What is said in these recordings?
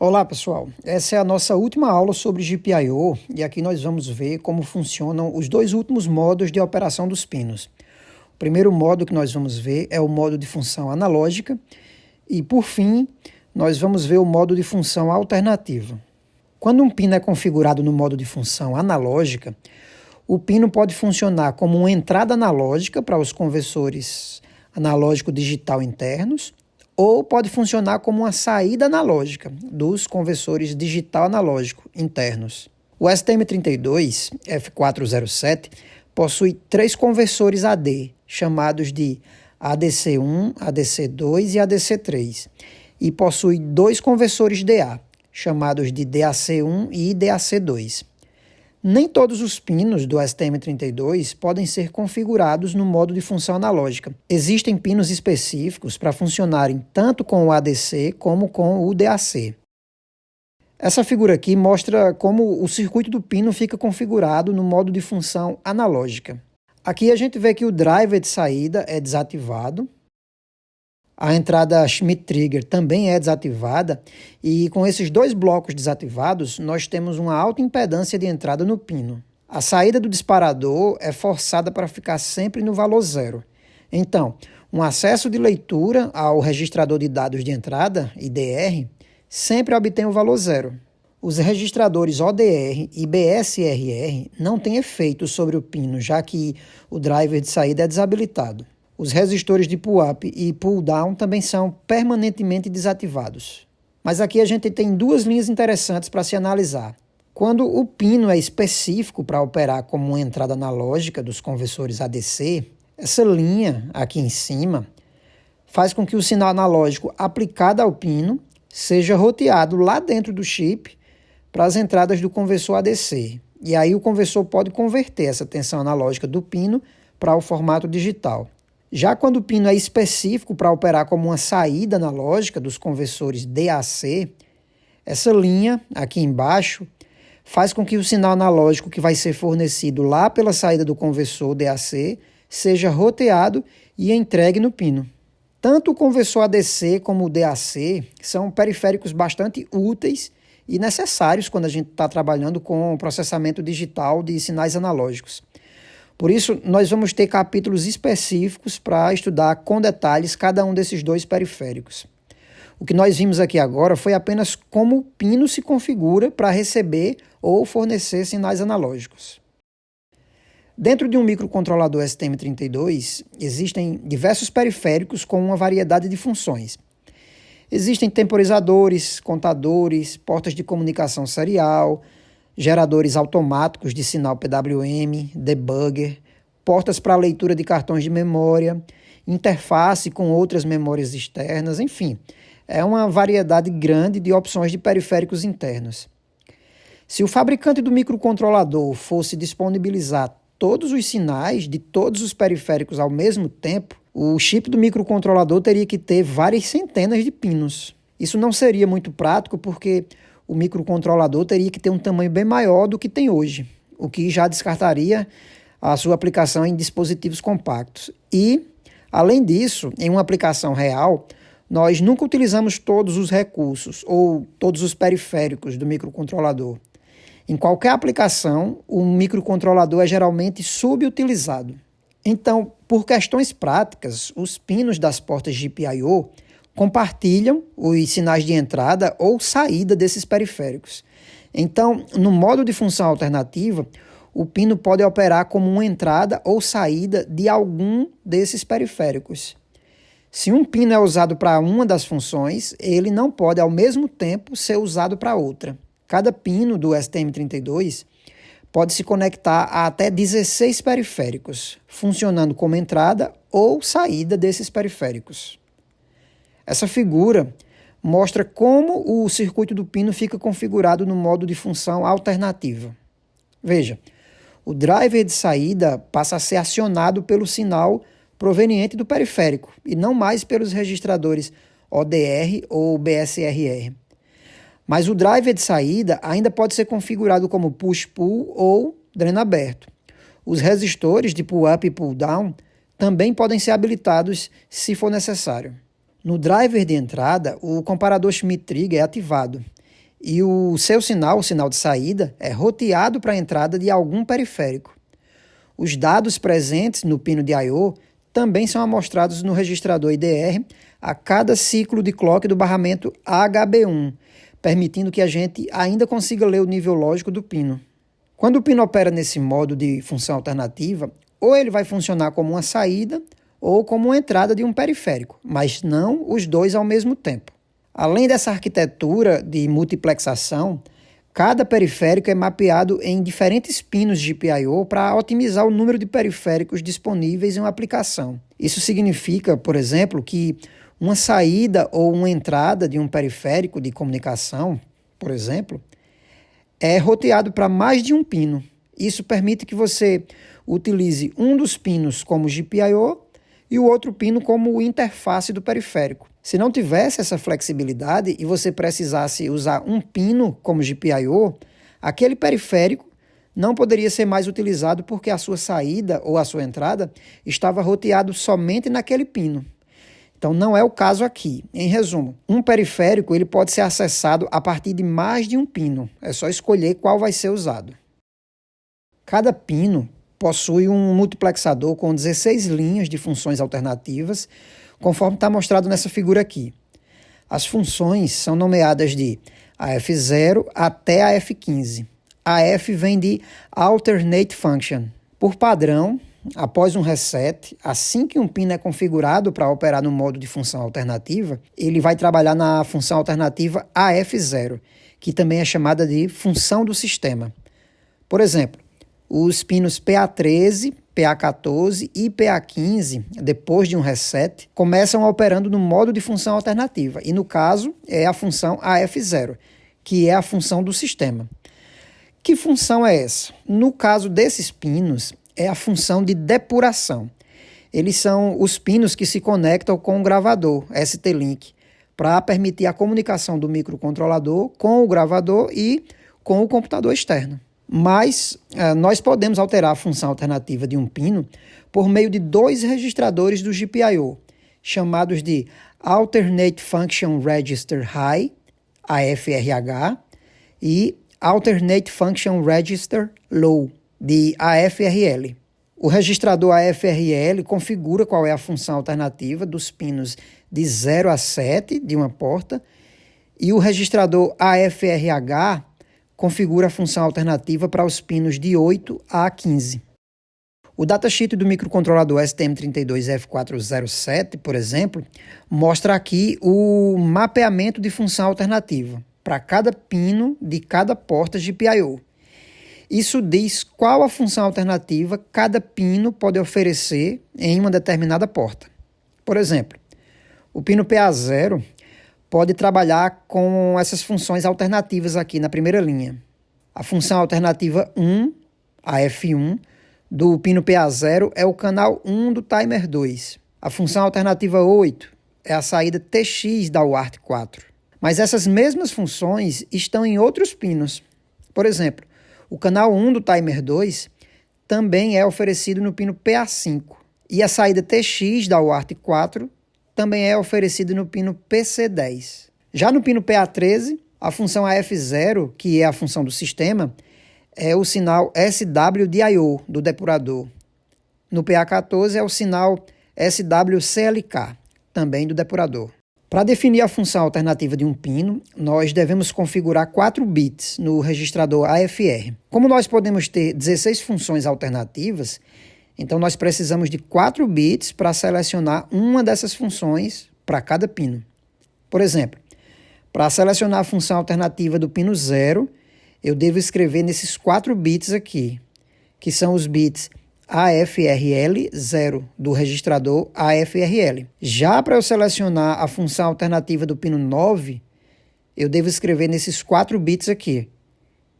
Olá pessoal, essa é a nossa última aula sobre GPIO e aqui nós vamos ver como funcionam os dois últimos modos de operação dos pinos. O primeiro modo que nós vamos ver é o modo de função analógica e, por fim, nós vamos ver o modo de função alternativa. Quando um pino é configurado no modo de função analógica, o pino pode funcionar como uma entrada analógica para os conversores analógico-digital internos, ou pode funcionar como uma saída analógica dos conversores digital-analógico internos. O STM32 F407 possui três conversores AD, chamados de ADC1, ADC2 e ADC3, e possui dois conversores DA, chamados de DAC1 e DAC2. Nem todos os pinos do STM32 podem ser configurados no modo de função analógica. Existem pinos específicos para funcionarem tanto com o ADC como com o DAC. Essa figura aqui mostra como o circuito do pino fica configurado no modo de função analógica. Aqui a gente vê que o driver de saída é desativado. A entrada Schmitt-Trigger também é desativada e com esses dois blocos desativados, nós temos uma alta impedância de entrada no pino. A saída do disparador é forçada para ficar sempre no valor zero. Então, um acesso de leitura ao registrador de dados de entrada, IDR, sempre obtém o valor zero. Os registradores ODR e BSRR não têm efeito sobre o pino, já que o driver de saída é desabilitado. Os resistores de pull-up e pull-down também são permanentemente desativados. Mas aqui a gente tem duas linhas interessantes para se analisar. Quando o pino é específico para operar como uma entrada analógica dos conversores ADC, essa linha aqui em cima faz com que o sinal analógico aplicado ao pino seja roteado lá dentro do chip para as entradas do conversor ADC. E aí o conversor pode converter essa tensão analógica do pino para o formato digital. Já quando o pino é específico para operar como uma saída analógica dos conversores DAC, essa linha aqui embaixo faz com que o sinal analógico que vai ser fornecido lá pela saída do conversor DAC seja roteado e entregue no pino. Tanto o conversor ADC como o DAC são periféricos bastante úteis e necessários quando a gente está trabalhando com o processamento digital de sinais analógicos. Por isso, nós vamos ter capítulos específicos para estudar com detalhes cada um desses dois periféricos. O que nós vimos aqui agora foi apenas como o pino se configura para receber ou fornecer sinais analógicos. Dentro de um microcontrolador STM32, existem diversos periféricos com uma variedade de funções. Existem temporizadores, contadores, portas de comunicação serial, geradores automáticos de sinal PWM, debugger, portas para leitura de cartões de memória, interface com outras memórias externas, enfim, é uma variedade grande de opções de periféricos internos. Se o fabricante do microcontrolador fosse disponibilizar todos os sinais de todos os periféricos ao mesmo tempo, o chip do microcontrolador teria que ter várias centenas de pinos. Isso não seria muito prático porque o microcontrolador teria que ter um tamanho bem maior do que tem hoje, o que já descartaria a sua aplicação em dispositivos compactos. E, além disso, em uma aplicação real, nós nunca utilizamos todos os recursos ou todos os periféricos do microcontrolador. Em qualquer aplicação, o microcontrolador é geralmente subutilizado. Então, por questões práticas, os pinos das portas GPIO compartilham os sinais de entrada ou saída desses periféricos. Então, no modo de função alternativa, o pino pode operar como uma entrada ou saída de algum desses periféricos. Se um pino é usado para uma das funções, ele não pode ao mesmo tempo ser usado para outra. Cada pino do STM32 pode se conectar a até 16 periféricos, funcionando como entrada ou saída desses periféricos. Essa figura mostra como o circuito do pino fica configurado no modo de função alternativa. Veja, o driver de saída passa a ser acionado pelo sinal proveniente do periférico e não mais pelos registradores ODR ou BSRR. Mas o driver de saída ainda pode ser configurado como push-pull ou dreno aberto. Os resistores de pull-up e pull-down também podem ser habilitados se for necessário. No driver de entrada, o comparador Schmitt-Trigger é ativado e o seu sinal, o sinal de saída, é roteado para a entrada de algum periférico. Os dados presentes no pino de I/O também são amostrados no registrador IDR a cada ciclo de clock do barramento HB1, permitindo que a gente ainda consiga ler o nível lógico do pino. Quando o pino opera nesse modo de função alternativa, ou ele vai funcionar como uma saída ou como uma entrada de um periférico, mas não os dois ao mesmo tempo. Além dessa arquitetura de multiplexação, cada periférico é mapeado em diferentes pinos de GPIO para otimizar o número de periféricos disponíveis em uma aplicação. Isso significa, por exemplo, que uma saída ou uma entrada de um periférico de comunicação, por exemplo, é roteado para mais de um pino. Isso permite que você utilize um dos pinos como GPIO e o outro pino como interface do periférico. Se não tivesse essa flexibilidade e você precisasse usar um pino como GPIO, aquele periférico não poderia ser mais utilizado porque a sua saída ou a sua entrada estava roteado somente naquele pino. Então não é o caso aqui. Em resumo, um periférico ele pode ser acessado a partir de mais de um pino. É só escolher qual vai ser usado. Cada pino possui um multiplexador com 16 linhas de funções alternativas, conforme está mostrado nessa figura aqui. As funções são nomeadas de AF0 até AF15. AF vem de Alternate Function. Por padrão, após um reset, assim que um pino é configurado para operar no modo de função alternativa, ele vai trabalhar na função alternativa AF0, que também é chamada de função do sistema. Por exemplo, os pinos PA13, PA14 e PA15, depois de um reset, começam operando no modo de função alternativa, e no caso é a função AF0, que é a função do sistema. Que função é essa? No caso desses pinos, é a função de depuração. Eles são os pinos que se conectam com o gravador ST-Link, para permitir a comunicação do microcontrolador com o gravador e com o computador externo. Mas nós podemos alterar a função alternativa de um pino por meio de dois registradores do GPIO, chamados de Alternate Function Register High, AFRH, e Alternate Function Register Low, de AFRL. O registrador AFRL configura qual é a função alternativa dos pinos de 0 a 7 de uma porta, e o registrador AFRH configura a função alternativa para os pinos de 8 a 15. O datasheet do microcontrolador STM32F407, por exemplo, mostra aqui o mapeamento de função alternativa para cada pino de cada porta GPIO. Isso diz qual a função alternativa cada pino pode oferecer em uma determinada porta. Por exemplo, o pino PA0 pode trabalhar com essas funções alternativas aqui na primeira linha. A função alternativa 1, a F1, do pino PA0 é o canal 1 do timer 2. A função alternativa 8 é a saída TX da UART 4. Mas essas mesmas funções estão em outros pinos. Por exemplo, o canal 1 do timer 2 também é oferecido no pino PA5. E a saída TX da UART 4 também é oferecido no pino PC10. Já no pino PA13, a função AF0, que é a função do sistema, é o sinal SW-DIO do depurador. No PA14 é o sinal SW-CLK, também do depurador. Para definir a função alternativa de um pino, nós devemos configurar 4 bits no registrador AFR. Como nós podemos ter 16 funções alternativas, então nós precisamos de 4 bits para selecionar uma dessas funções para cada pino. Por exemplo, para selecionar a função alternativa do pino 0, eu devo escrever nesses 4 bits aqui, que são os bits AFRL 0 do registrador AFRL. Já para eu selecionar a função alternativa do pino 9, eu devo escrever nesses 4 bits aqui,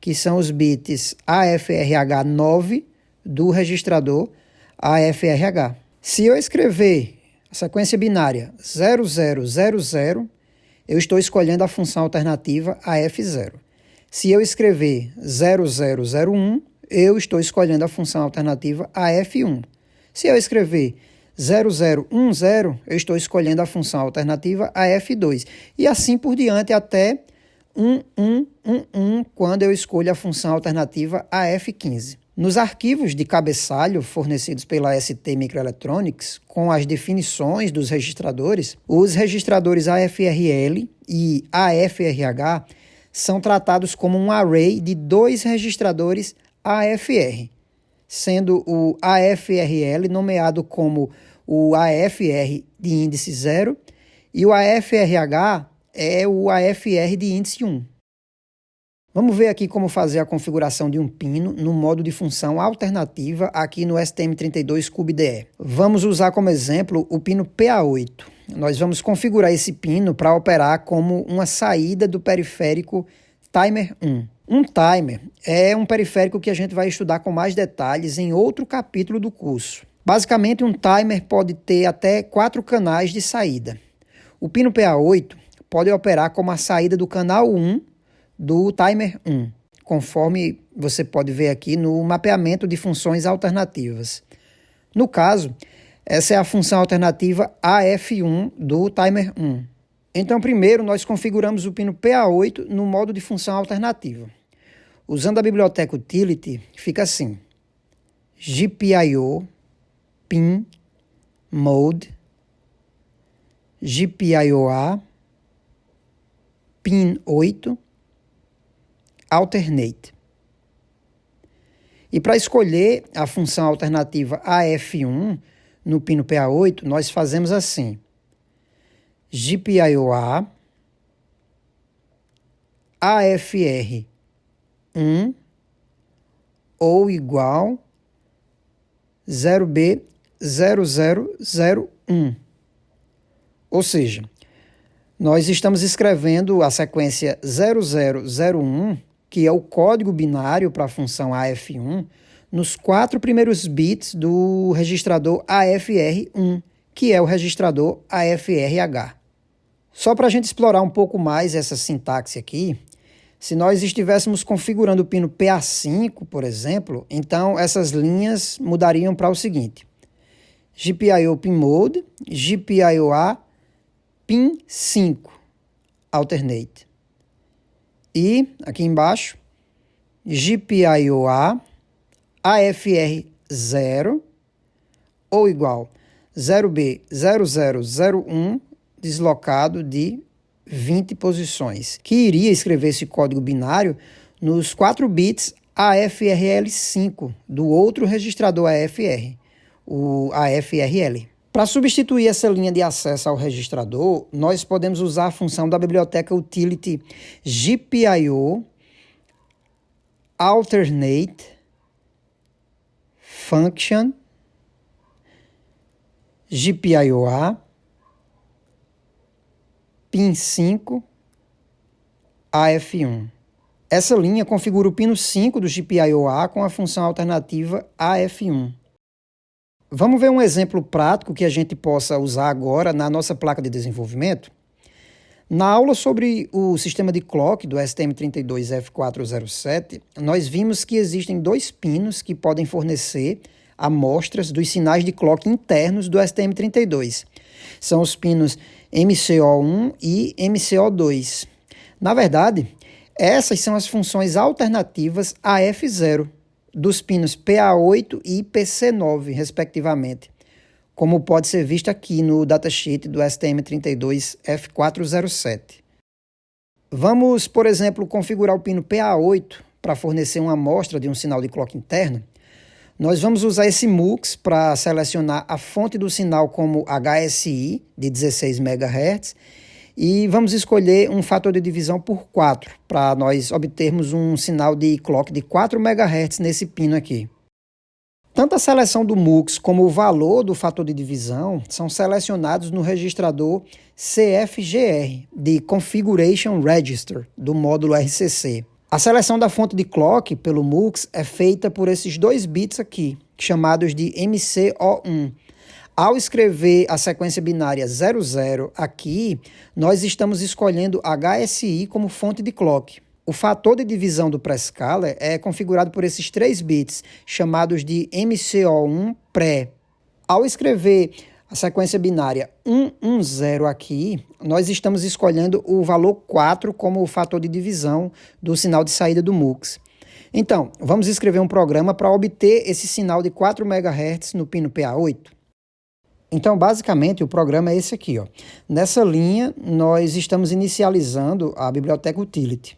que são os bits AFRH 9 do registrador AFRH. Se eu escrever a sequência binária 0000, eu estou escolhendo a função alternativa AF0. Se eu escrever 0001, eu estou escolhendo a função alternativa AF1. Se eu escrever 0010, eu estou escolhendo a função alternativa AF2. E assim por diante até 1111 quando eu escolho a função alternativa AF15. Nos arquivos de cabeçalho fornecidos pela ST Microelectronics, com as definições dos registradores, os registradores AFRL e AFRH são tratados como um array de dois registradores AFR, sendo o AFRL nomeado como o AFR de índice 0 e o AFRH é o AFR de índice 1. Vamos ver aqui como fazer a configuração de um pino no modo de função alternativa aqui no STM32CubeDE. Vamos usar como exemplo o pino PA8. Nós vamos configurar esse pino para operar como uma saída do periférico Timer 1. Um timer é um periférico que a gente vai estudar com mais detalhes em outro capítulo do curso. Basicamente, um timer pode ter até 4 canais de saída. O pino PA8 pode operar como a saída do canal 1 do timer 1, conforme você pode ver aqui no mapeamento de funções alternativas. No caso, essa é a função alternativa AF1 do timer 1. Então, primeiro, nós configuramos o pino PA8 no modo de função alternativa. Usando a biblioteca utility, fica assim: GPIO pin mode GPIOA pin 8 alternate. E para escolher a função alternativa AF1 no pino PA8, nós fazemos assim: GPIOA AFR 1 ou igual 0B0001. Ou seja, nós estamos escrevendo a sequência 0001, que é o código binário para a função AF1, nos 4 primeiros bits do registrador AFR1, que é o registrador AFRH. Só para a gente explorar um pouco mais essa sintaxe aqui, se nós estivéssemos configurando o pino PA5, por exemplo, então essas linhas mudariam para o seguinte: GPIO pin mode, GPIOA pin 5 alternate. E aqui embaixo, GPIOA AFR 0 ou igual 0B0001 deslocado de 20 posições, que iria escrever esse código binário nos 4 bits AFRL5 do outro registrador AFR, o AFRL. Para substituir essa linha de acesso ao registrador, nós podemos usar a função da biblioteca utility GPIO alternate function GPIOA pin 5 AF1. Essa linha configura o pino 5 do GPIOA com a função alternativa AF1. Vamos ver um exemplo prático que a gente possa usar agora na nossa placa de desenvolvimento? Na aula sobre o sistema de clock do STM32F407, nós vimos que existem 2 pinos que podem fornecer amostras dos sinais de clock internos do STM32. São os pinos MCO1 e MCO2. Na verdade, essas são as funções alternativas AF0 dos pinos PA8 e PC9, respectivamente, como pode ser visto aqui no datasheet do STM32F407. Vamos, por exemplo, configurar o pino PA8 para fornecer uma amostra de um sinal de clock interno. Nós vamos usar esse MUX para selecionar a fonte do sinal como HSI de 16 MHz e vamos escolher um fator de divisão por 4 para nós obtermos um sinal de clock de 4 MHz nesse pino aqui. Tanto a seleção do MUX como o valor do fator de divisão são selecionados no registrador CFGR de Configuration Register do módulo RCC. A seleção da fonte de clock pelo MUX é feita por esses 2 bits aqui, chamados de MCO1. Ao escrever a sequência binária 00 aqui, nós estamos escolhendo HSI como fonte de clock. O fator de divisão do prescaler é configurado por esses 3 bits, chamados de MCO1 pré. Ao escrever a sequência binária 110 aqui, nós estamos escolhendo o valor 4 como o fator de divisão do sinal de saída do MUX. Então, vamos escrever um programa para obter esse sinal de 4 MHz no pino PA8. Então, basicamente, o programa é esse aqui, ó. Nessa linha, nós estamos inicializando a biblioteca utility.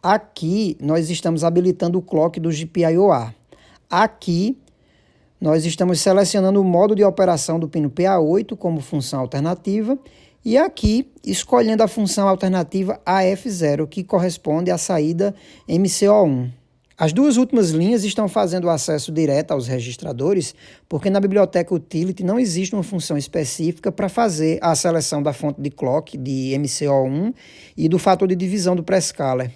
Aqui, nós estamos habilitando o clock do GPIO-A. Aqui, nós estamos selecionando o modo de operação do pino PA8 como função alternativa e aqui escolhendo a função alternativa AF0, que corresponde à saída MCO1. As duas últimas linhas estão fazendo o acesso direto aos registradores, porque na biblioteca utility não existe uma função específica para fazer a seleção da fonte de clock de MCO1 e do fator de divisão do prescaler.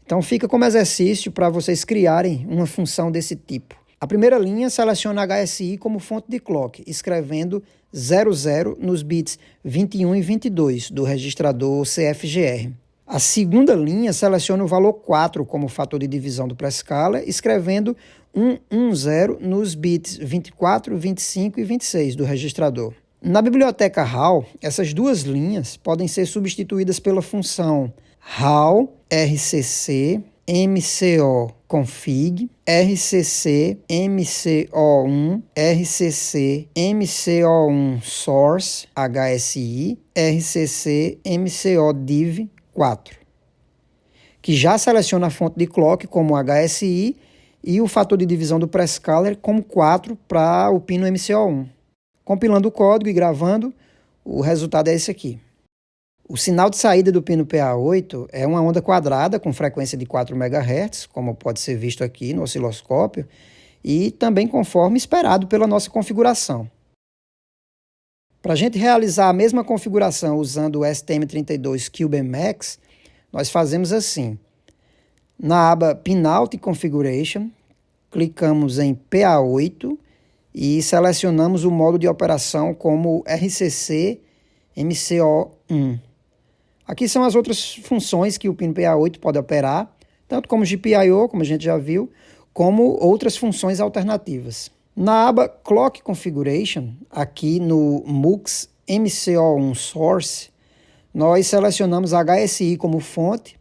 Então fica como exercício para vocês criarem uma função desse tipo. A primeira linha seleciona HSI como fonte de clock, escrevendo 00 nos bits 21 e 22 do registrador CFGR. A segunda linha seleciona o valor 4 como fator de divisão do prescaler, escrevendo 110 nos bits 24, 25 e 26 do registrador. Na biblioteca HAL, essas duas linhas podem ser substituídas pela função HAL RCC MCO config, RCC MCO1, RCC MCO1 source HSI, RCC MCO div 4, que já seleciona a fonte de clock como HSI e o fator de divisão do prescaler como 4 para o pino MCO1. Compilando o código e gravando, o resultado é esse aqui. O sinal de saída do pino PA8 é uma onda quadrada com frequência de 4 MHz, como pode ser visto aqui no osciloscópio, e também conforme esperado pela nossa configuração. Para a gente realizar a mesma configuração usando o STM32 CubeMX, nós fazemos assim. Na aba Pinout Configuration, clicamos em PA8 e selecionamos o modo de operação como RCC MCO1. Aqui são as outras funções que o pino PA8 pode operar, tanto como GPIO, como a gente já viu, como outras funções alternativas. Na aba Clock Configuration, aqui no MUX MCO1 Source, nós selecionamos HSI como fonte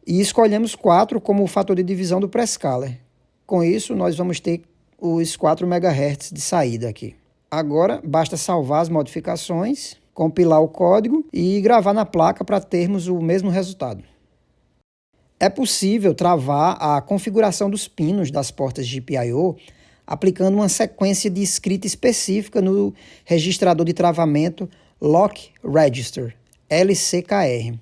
e escolhemos 4 como o fator de divisão do prescaler. Com isso, nós vamos ter os 4 MHz de saída aqui. Agora, basta salvar as modificações, compilar o código e gravar na placa para termos o mesmo resultado. É possível travar a configuração dos pinos das portas GPIO aplicando uma sequência de escrita específica no registrador de travamento Lock Register, LCKR.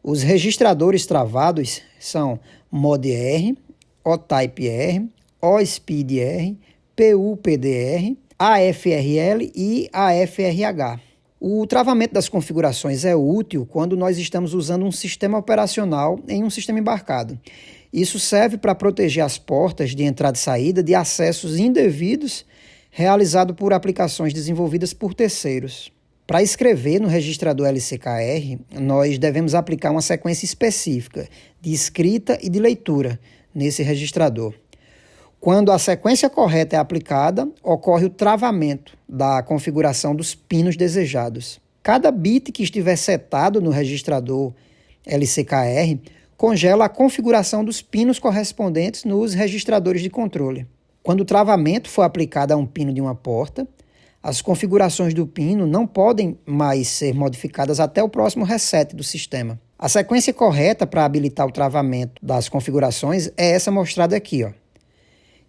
Os registradores travados são MOD-R, OType-R, OSpeed-R, PUPD-R, AFRL e AFRH. O travamento das configurações é útil quando nós estamos usando um sistema operacional em um sistema embarcado. Isso serve para proteger as portas de entrada e saída de acessos indevidos realizados por aplicações desenvolvidas por terceiros. Para escrever no registrador LCKR, nós devemos aplicar uma sequência específica de escrita e de leitura nesse registrador. Quando a sequência correta é aplicada, ocorre o travamento da configuração dos pinos desejados. Cada bit que estiver setado no registrador LCKR congela a configuração dos pinos correspondentes nos registradores de controle. Quando o travamento for aplicado a um pino de uma porta, as configurações do pino não podem mais ser modificadas até o próximo reset do sistema. A sequência correta para habilitar o travamento das configurações é essa mostrada aqui, ó.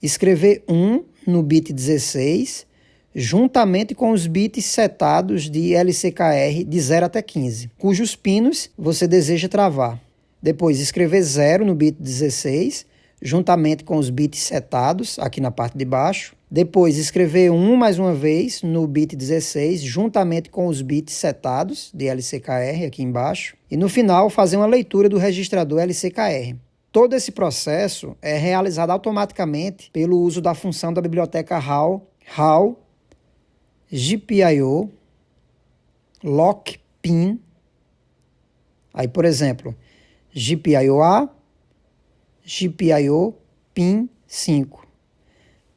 Escrever 1 no bit 16, juntamente com os bits setados de LCKR de 0 até 15, cujos pinos você deseja travar. Depois, escrever 0 no bit 16, juntamente com os bits setados, aqui na parte de baixo. Depois, escrever 1 mais uma vez no bit 16, juntamente com os bits setados de LCKR, aqui embaixo. E no final, fazer uma leitura do registrador LCKR. Todo esse processo é realizado automaticamente pelo uso da função da biblioteca HAL GPIO lock pin. Aí, por exemplo, GPIO-A, GPIO pin 5.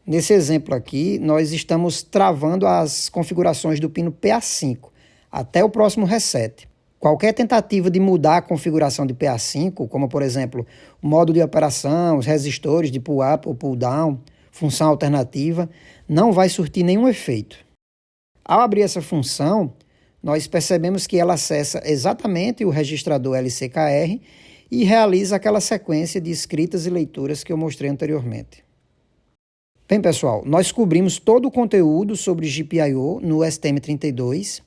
Nesse exemplo aqui, nós estamos travando as configurações do pino PA5 até o próximo reset. Qualquer tentativa de mudar a configuração de PA5, como por exemplo, o modo de operação, os resistores de pull-up ou pull-down, função alternativa, não vai surtir nenhum efeito. Ao abrir essa função, nós percebemos que ela acessa exatamente o registrador LCKR e realiza aquela sequência de escritas e leituras que eu mostrei anteriormente. Bem, pessoal, nós cobrimos todo o conteúdo sobre GPIO no STM32.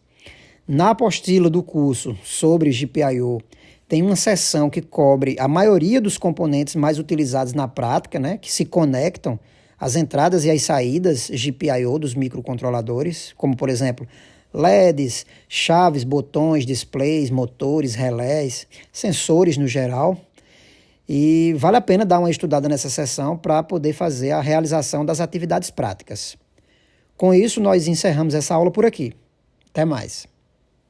Na apostila do curso sobre GPIO, tem uma seção que cobre a maioria dos componentes mais utilizados na prática, né, que se conectam às entradas e às saídas GPIO dos microcontroladores, como, por exemplo, LEDs, chaves, botões, displays, motores, relés, sensores no geral. E vale a pena dar uma estudada nessa seção para poder fazer a realização das atividades práticas. Com isso, nós encerramos essa aula por aqui. Até mais.